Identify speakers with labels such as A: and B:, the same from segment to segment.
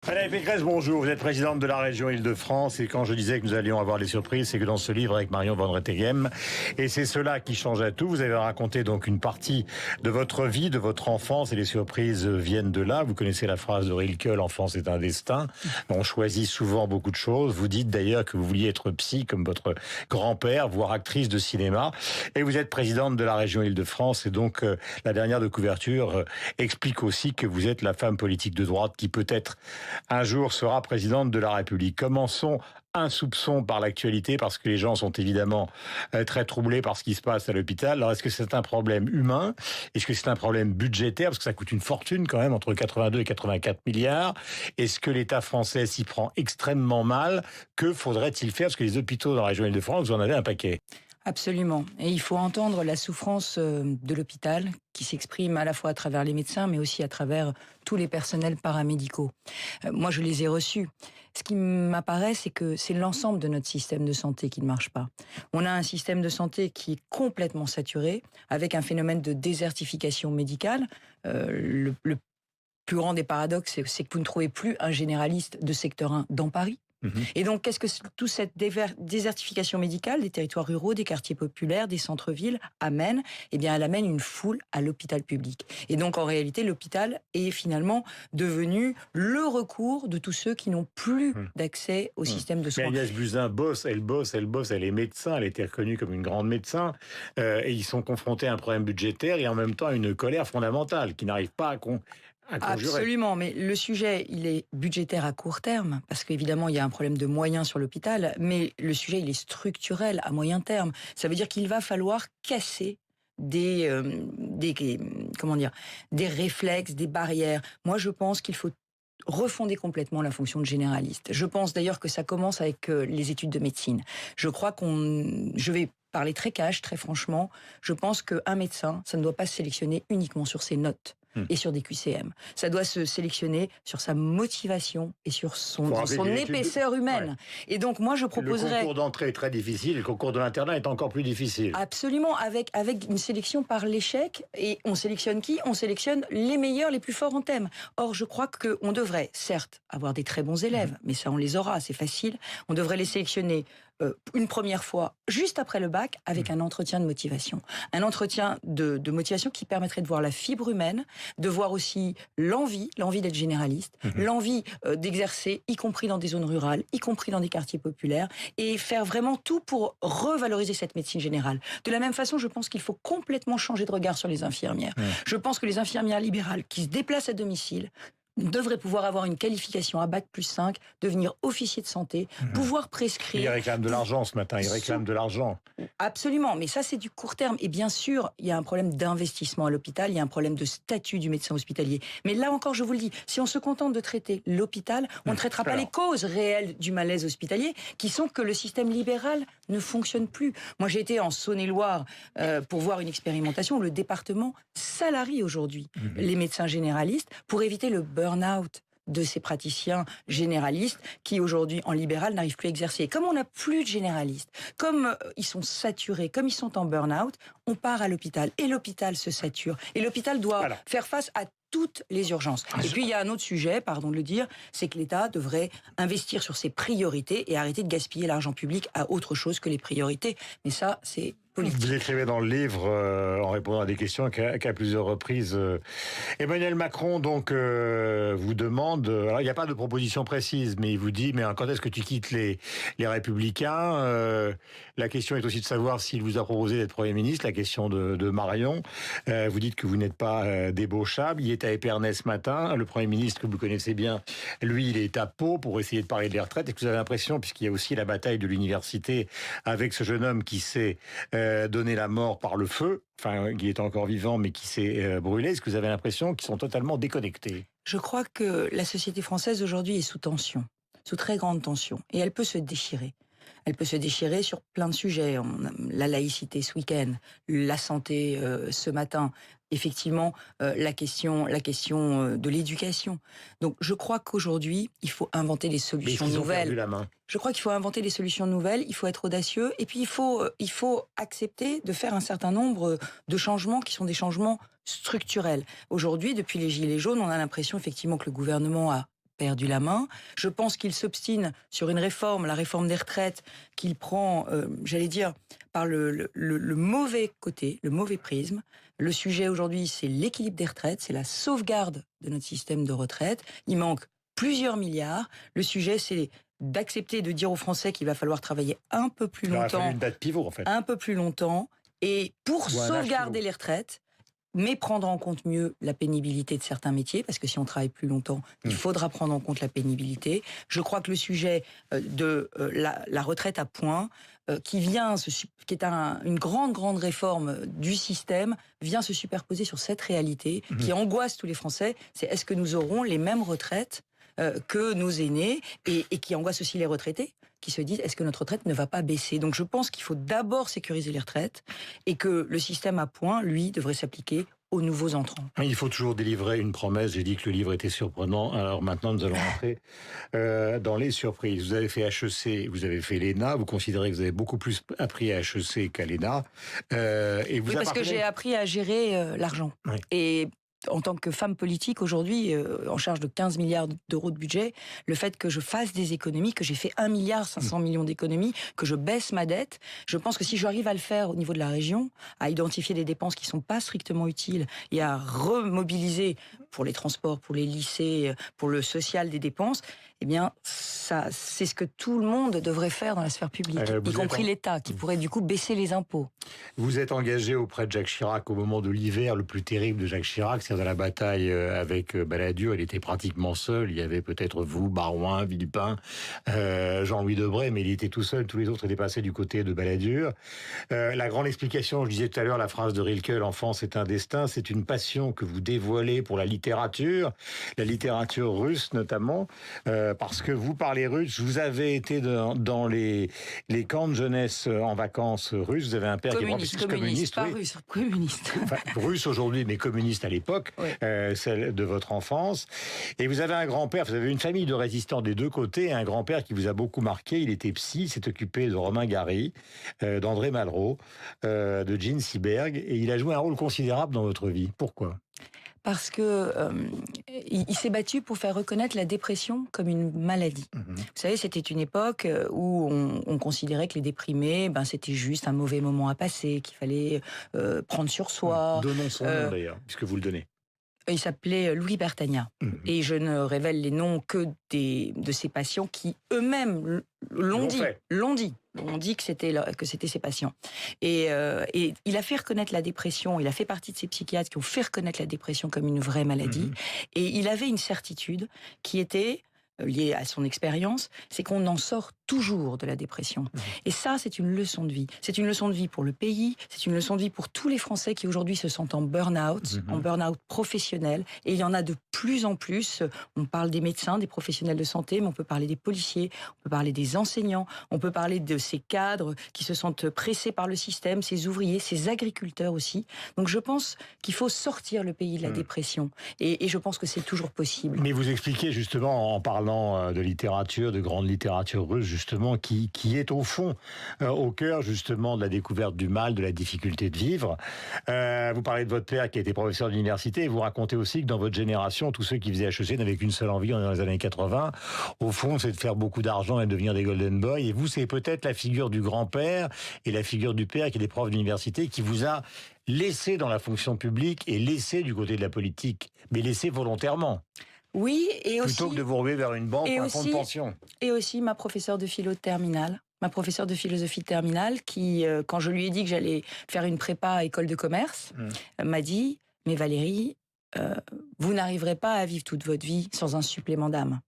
A: Valérie Pécresse, bonjour. Vous êtes présidente de la région Île-de-France. Et quand je disais que nous allions avoir des surprises, c'est que dans ce livre avec Marion Van Rettegem, et c'est cela qui change à tout, vous avez raconté donc une partie de votre vie, de votre enfance, et les surprises viennent de là. Vous connaissez la phrase de Rilke, l'enfance est un destin. On choisit souvent beaucoup de choses. Vous dites d'ailleurs que vous vouliez être psy comme votre grand-père, voire actrice de cinéma. Et vous êtes présidente de la région Île-de-France. Et donc, la dernière de couverture explique aussi que vous êtes la femme politique de droite qui peut-être un jour sera présidente de la République. Commençons un soupçon par l'actualité, parce que les gens sont évidemment très troublés par ce qui se passe à l'hôpital. Alors, est-ce que c'est un problème humain? Est-ce que c'est un problème budgétaire? Parce que ça coûte une fortune quand même, entre 82 et 84 milliards. Est-ce que l'État français s'y prend extrêmement mal? Que faudrait-il faire? Parce que les hôpitaux dans la région Île-de-France, vous en avez un paquet.
B: Absolument. Et il faut entendre la souffrance de l'hôpital qui s'exprime à la fois à travers les médecins, mais aussi à travers tous les personnels paramédicaux. Moi, je les ai reçus. Ce qui m'apparaît, c'est que c'est l'ensemble de notre système de santé qui ne marche pas. On a un système de santé qui est complètement saturé, avec un phénomène de désertification médicale. Le plus grand des paradoxes, c'est que vous ne trouvez plus un généraliste de secteur 1 dans Paris. Et donc, qu'est-ce que toute cette désertification médicale des territoires ruraux, des quartiers populaires, des centres-villes amène? Eh bien, elle amène une foule à l'hôpital public. Et donc, en réalité, l'hôpital est finalement devenu le recours de tous ceux qui n'ont plus d'accès au système de soins.
A: Mais Agnès Buzyn bosse, elle est médecin, elle était reconnue comme une grande médecin, et ils sont confrontés à un problème budgétaire et en même temps à une colère fondamentale qui n'arrive pas à conjurer.
B: Absolument, mais le sujet, il est budgétaire à court terme, parce qu'évidemment, il y a un problème de moyens sur l'hôpital, mais le sujet, il est structurel à moyen terme. Ça veut dire qu'il va falloir casser des réflexes, des barrières. Moi, je pense qu'il faut refonder complètement la fonction de généraliste. Je pense d'ailleurs que ça commence avec les études de médecine. Je vais parler très cash, très franchement, je pense qu'un médecin, ça ne doit pas se sélectionner uniquement sur ses notes et sur des QCM. Ça doit se sélectionner sur sa motivation et sur son épaisseur humaine. Ouais. Et donc, moi, je proposerais...
A: Le concours d'entrée est très difficile, le concours de l'internat est encore plus difficile.
B: Absolument, avec une sélection par l'échec. Et on sélectionne qui? On sélectionne les meilleurs, les plus forts en thème. Or, je crois qu'on devrait, certes, avoir des très bons élèves, mais ça, on les aura, c'est facile. On devrait les sélectionner une première fois, juste après le bac, avec un entretien de motivation. Un entretien de motivation qui permettrait de voir la fibre humaine, de voir aussi l'envie d'être généraliste, l'envie d'exercer, y compris dans des zones rurales, y compris dans des quartiers populaires, et faire vraiment tout pour revaloriser cette médecine générale. De la même façon, je pense qu'il faut complètement changer de regard sur les infirmières. Je pense que les infirmières libérales qui se déplacent à domicile devrait pouvoir avoir une qualification à Bac+5, devenir officier de santé, pouvoir prescrire...
A: Il réclame de l'argent ce matin, il réclame de l'argent.
B: Absolument, mais ça c'est du court terme. Et bien sûr, il y a un problème d'investissement à l'hôpital, il y a un problème de statut du médecin hospitalier. Mais là encore, je vous le dis, si on se contente de traiter l'hôpital, on ne traitera pas les causes réelles du malaise hospitalier, qui sont que le système libéral ne fonctionne plus. Moi j'ai été en Saône-et-Loire pour voir une expérimentation où le département salarie aujourd'hui les médecins généralistes pour éviter le burn-out de ces praticiens généralistes qui aujourd'hui en libéral n'arrivent plus à exercer. Comme on n'a plus de généralistes, comme ils sont saturés, comme ils sont en burn-out, on part à l'hôpital et l'hôpital se sature. Et l'hôpital doit faire face à toutes les urgences. Et puis il y a un autre sujet, pardon de le dire, c'est que l'État devrait investir sur ses priorités et arrêter de gaspiller l'argent public à autre chose que les priorités. Mais ça, c'est politique.
A: Vous écrivez dans le livre, en répondant à des questions qu'à plusieurs reprises, Emmanuel Macron donc vous demande, alors il n'y a pas de proposition précise, mais il vous dit, mais quand est-ce que tu quittes les Républicains? La question est aussi de savoir s'il vous a proposé d'être Premier ministre, la question de Marion. Vous dites que vous n'êtes pas débauchable. Il est à Épernay ce matin. Le Premier ministre que vous connaissez bien, lui, il est à Pau pour essayer de parler des retraites. Et que vous avez l'impression, puisqu'il y a aussi la bataille de l'université avec ce jeune homme qui s'est donné la mort par le feu, enfin, qui est encore vivant, mais qui s'est brûlé, est-ce que vous avez l'impression qu'ils sont totalement déconnectés?
B: Je crois que la société française aujourd'hui est sous tension, sous très grande tension. Et elle peut se déchirer. Elle peut se déchirer sur plein de sujets. La laïcité ce week-end, la santé ce matin, effectivement la question de l'éducation. Donc je crois qu'aujourd'hui, il faut inventer des solutions nouvelles. Je crois qu'il faut inventer des solutions nouvelles, il faut être audacieux, et puis il faut accepter de faire un certain nombre de changements qui sont des changements structurels. Aujourd'hui, depuis les Gilets jaunes, on a l'impression effectivement que le gouvernement a perdu la main. Je pense qu'il s'obstine sur une réforme, la réforme des retraites, qu'il prend, j'allais dire, par le mauvais côté, le mauvais prisme. Le sujet aujourd'hui, c'est l'équilibre des retraites, c'est la sauvegarde de notre système de retraite. Il manque plusieurs milliards. Le sujet, c'est d'accepter de dire aux Français qu'il va falloir travailler un peu plus longtemps. Il aurait fallu
A: une date pivot, en fait.
B: Un peu plus longtemps. Et pour sauvegarder les retraites, mais prendre en compte mieux la pénibilité de certains métiers, parce que si on travaille plus longtemps, il faudra prendre en compte la pénibilité. Je crois que le sujet de la retraite à points, qui est une grande réforme du système, vient se superposer sur cette réalité qui angoisse tous les Français. C'est est-ce que nous aurons les mêmes retraites que nos aînés, et qui angoisse aussi les retraités, qui se disent est-ce que notre retraite ne va pas baisser. Donc je pense qu'il faut d'abord sécuriser les retraites, et que le système à points, lui, devrait s'appliquer aux nouveaux entrants.
A: Il faut toujours délivrer une promesse. J'ai dit que le livre était surprenant. Alors maintenant, nous allons entrer dans les surprises. Vous avez fait HEC, vous avez fait l'ENA. Vous considérez que vous avez beaucoup plus appris à HEC qu'à l'ENA.
B: Oui, parce que j'ai appris à gérer l'argent. Oui. Et en tant que femme politique aujourd'hui, en charge de 15 milliards d'euros de budget, le fait que je fasse des économies, que j'ai fait 1,5 milliard d'économies, que je baisse ma dette, je pense que si j'arrive à le faire au niveau de la région, à identifier des dépenses qui ne sont pas strictement utiles et à remobiliser pour les transports, pour les lycées, pour le social des dépenses, eh bien, ça, c'est ce que tout le monde devrait faire dans la sphère publique, y compris l'État, qui pourrait du coup baisser les impôts.
A: Vous êtes engagé auprès de Jacques Chirac au moment de l'hiver le plus terrible de Jacques Chirac, c'est-à-dire dans la bataille avec Balladur. Il était pratiquement seul. Il y avait peut-être vous, Barouin, Villepin, Jean-Louis Debré, mais il était tout seul. Tous les autres étaient passés du côté de Balladur. La grande explication, je disais tout à l'heure, la phrase de Rilke, l'enfance est un destin, c'est une passion que vous dévoilez pour la littérature russe notamment. Parce que vous parlez russe, vous avez été dans les camps de jeunesse en vacances russes. Vous avez un père qui est communiste,
B: pas russe, communiste.
A: Enfin, russe aujourd'hui, mais communiste à l'époque, oui. Celle de votre enfance. Et vous avez un grand-père, vous avez une famille de résistants des deux côtés, un grand-père qui vous a beaucoup marqué. Il était psy, il s'est occupé de Romain Gary, d'André Malraux, de Jean Seberg, et il a joué un rôle considérable dans votre vie. Pourquoi ?
B: Parce que il s'est battu pour faire reconnaître la dépression comme une maladie. Vous savez, c'était une époque où on considérait que les déprimés, c'était juste un mauvais moment à passer, qu'il fallait prendre sur soi.
A: Donnons son nom d'ailleurs, puisque vous le donnez.
B: Il s'appelait Louis Bertagna. Et je ne révèle les noms que de ses patients qui eux-mêmes l'ont dit. On dit que c'était ses patients. Et il a fait reconnaître la dépression, il a fait partie de ces psychiatres qui ont fait reconnaître la dépression comme une vraie maladie. Et il avait une certitude qui était liée à son expérience, c'est qu'on en sort toujours de la dépression. Et ça, c'est une leçon de vie. C'est une leçon de vie pour le pays, c'est une leçon de vie pour tous les Français qui aujourd'hui se sentent en burn-out, en burn-out professionnel. Et il y en a de plus en plus. On parle des médecins, des professionnels de santé, mais on peut parler des policiers, on peut parler des enseignants, on peut parler de ces cadres qui se sentent pressés par le système, ces ouvriers, ces agriculteurs aussi. Donc je pense qu'il faut sortir le pays de la dépression. Et je pense que c'est toujours possible.
A: Mais vous expliquez justement, en parlant de littérature, de grande littérature russe, justement, qui est au fond, au cœur justement de la découverte du mal, de la difficulté de vivre. Vous parlez de votre père qui a été professeur d'université, et vous racontez aussi que dans votre génération, tous ceux qui faisaient HEC n'avaient qu'une seule envie dans les années 80. Au fond, c'est de faire beaucoup d'argent et de devenir des Golden Boys. Et vous, c'est peut-être la figure du grand-père et la figure du père qui est des profs d'université qui vous a laissé dans la fonction publique et laissé du côté de la politique, mais laissé volontairement.
B: Oui, et aussi...
A: Plutôt que de vous ruer vers une banque ou un fonds de pension.
B: Et aussi ma professeure de philo de terminale. Ma professeure de philosophie de terminale qui, quand je lui ai dit que j'allais faire une prépa à école de commerce, m'a dit « Mais Valérie, vous n'arriverez pas à vivre toute votre vie sans un supplément d'âme. »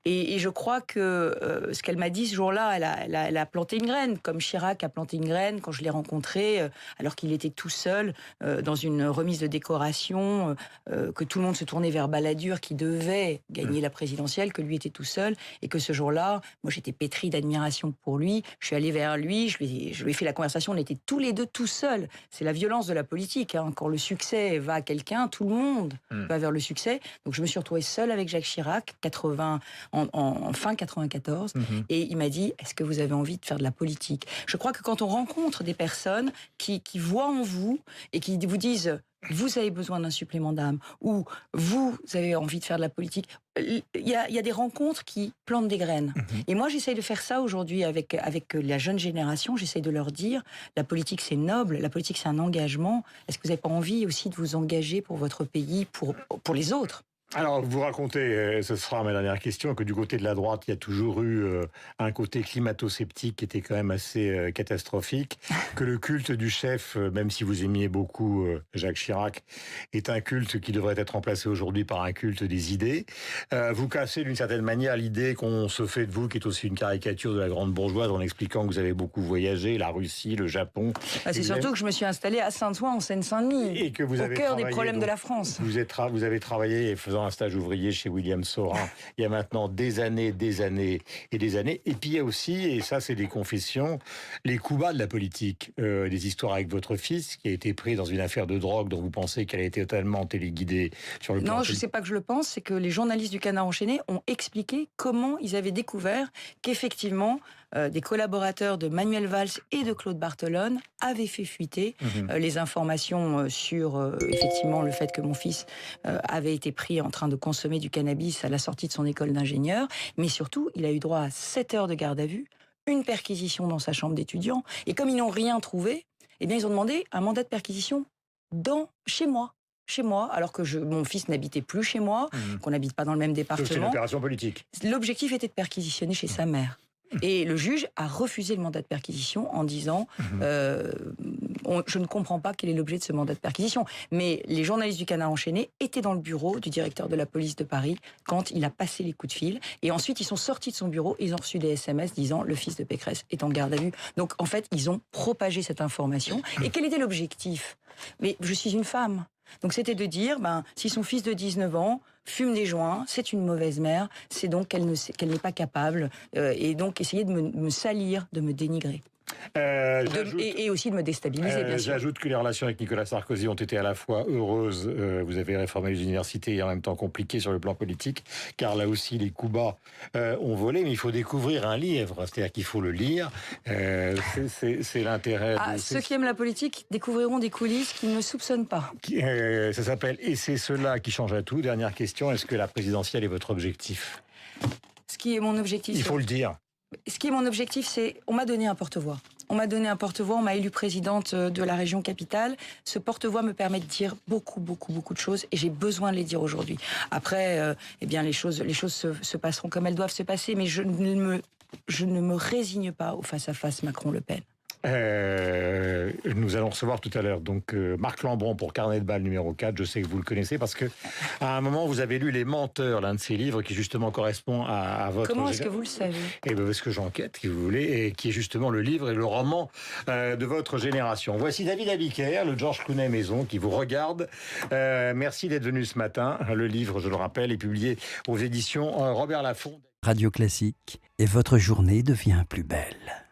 B: Et je crois que ce qu'elle m'a dit ce jour-là, elle a planté une graine, comme Chirac a planté une graine quand je l'ai rencontré, alors qu'il était tout seul dans une remise de décoration, que tout le monde se tournait vers Balladur qui devait gagner la présidentielle, que lui était tout seul, et que ce jour-là, moi j'étais pétrie d'admiration pour lui, je suis allée vers lui, je lui ai fait la conversation, on était tous les deux tout seuls. C'est la violence de la politique, hein. Quand le succès va à quelqu'un, tout le monde va vers le succès. Donc je me suis retrouvée seule avec Jacques Chirac, en fin 94, et il m'a dit « Est-ce que vous avez envie de faire de la politique ?» Je crois que quand on rencontre des personnes qui voient en vous et qui vous disent vous avez besoin d'un supplément d'âme, ou vous avez envie de faire de la politique, il y a des rencontres qui plantent des graines. Et moi, j'essaye de faire ça aujourd'hui avec la jeune génération. J'essaye de leur dire, la politique, c'est noble, la politique, c'est un engagement. Est-ce que vous n'avez pas envie aussi de vous engager pour votre pays, pour les autres ?
A: Alors, vous racontez, ce sera ma dernière question, que du côté de la droite, il y a toujours eu un côté climato-sceptique qui était quand même assez catastrophique, que le culte du chef, même si vous aimiez beaucoup Jacques Chirac, est un culte qui devrait être remplacé aujourd'hui par un culte des idées. Vous cassez d'une certaine manière l'idée qu'on se fait de vous, qui est aussi une caricature de la grande bourgeoise, en expliquant que vous avez beaucoup voyagé, la Russie, le Japon.
B: C'est surtout que je me suis installée à Saint-Ouen, en Seine-Saint-Denis,
A: et que vous
B: au
A: avez
B: cœur des
A: travaillé,
B: problèmes
A: donc,
B: de la France.
A: Vous avez travaillé faisant un stage ouvrier chez William Saurin il y a maintenant des années et des années. Et puis il y a aussi, et ça c'est des confessions, les coups bas de la politique. Des histoires avec votre fils qui a été pris dans une affaire de drogue dont vous pensez qu'elle a été totalement téléguidée sur le plan.
B: Non, je ne sais pas que je le pense, c'est que les journalistes du Canard enchaîné ont expliqué comment ils avaient découvert qu'effectivement des collaborateurs de Manuel Valls et de Claude Barthelone avaient fait fuiter les informations sur effectivement le fait que mon fils avait été pris en train de consommer du cannabis à la sortie de son école d'ingénieur, mais surtout il a eu droit à 7 heures de garde à vue, une perquisition dans sa chambre d'étudiant, et comme ils n'ont rien trouvé, eh bien ils ont demandé un mandat de perquisition chez moi, alors que mon fils n'habitait plus chez moi, qu'on n'habite pas dans le même département.
A: C'est une opération politique.
B: L'objectif était de perquisitionner chez sa mère. Et le juge a refusé le mandat de perquisition en disant je ne comprends pas quel est l'objet de ce mandat de perquisition. Mais les journalistes du Canard enchaîné étaient dans le bureau du directeur de la police de Paris quand il a passé les coups de fil. Et ensuite, ils sont sortis de son bureau et ils ont reçu des SMS disant le fils de Pécresse est en garde à vue. Donc en fait, ils ont propagé cette information. Et quel était l'objectif ? Mais je suis une femme. Donc c'était de dire, si son fils de 19 ans fume des joints, c'est une mauvaise mère, c'est donc qu'elle n'est pas capable, et donc essayer de me salir, de me dénigrer. Et aussi de me déstabiliser, bien sûr.
A: J'ajoute que les relations avec Nicolas Sarkozy ont été à la fois heureuses, vous avez réformé les universités, et en même temps compliquées sur le plan politique, car là aussi les coups bas ont volé, mais il faut découvrir un livre, c'est-à-dire qu'il faut le lire, c'est l'intérêt.
B: Ceux qui aiment la politique découvriront des coulisses qu'ils ne soupçonnent pas.
A: Ça s'appelle « Et c'est cela qui change à tout ». Dernière question, est-ce que la présidentielle est votre objectif ?
B: Ce qui est mon objectif...
A: Il faut le dire.
B: Ce qui est mon objectif, c'est... On m'a donné un porte-voix. On m'a élue présidente de la région capitale. Ce porte-voix me permet de dire beaucoup de choses et j'ai besoin de les dire aujourd'hui. Après, les choses se passeront comme elles doivent se passer, mais je ne me résigne pas au face-à-face Macron-Le Pen.
A: Nous allons recevoir tout à l'heure donc Marc Lambron pour Carnet de Bal numéro 4. Je sais que vous le connaissez parce que à un moment vous avez lu Les Menteurs, l'un de ces livres qui justement correspond à votre...
B: Comment est-ce que vous le savez ?
A: Eh bien parce que j'enquête, si vous voulez, et qui est justement le livre et le roman de votre génération. Voici David Abiker, le Georges Clooney maison, qui vous regarde. Merci d'être venu ce matin. Le livre, je le rappelle, est publié aux éditions Robert Laffont.
C: Radio Classique, et votre journée devient plus belle.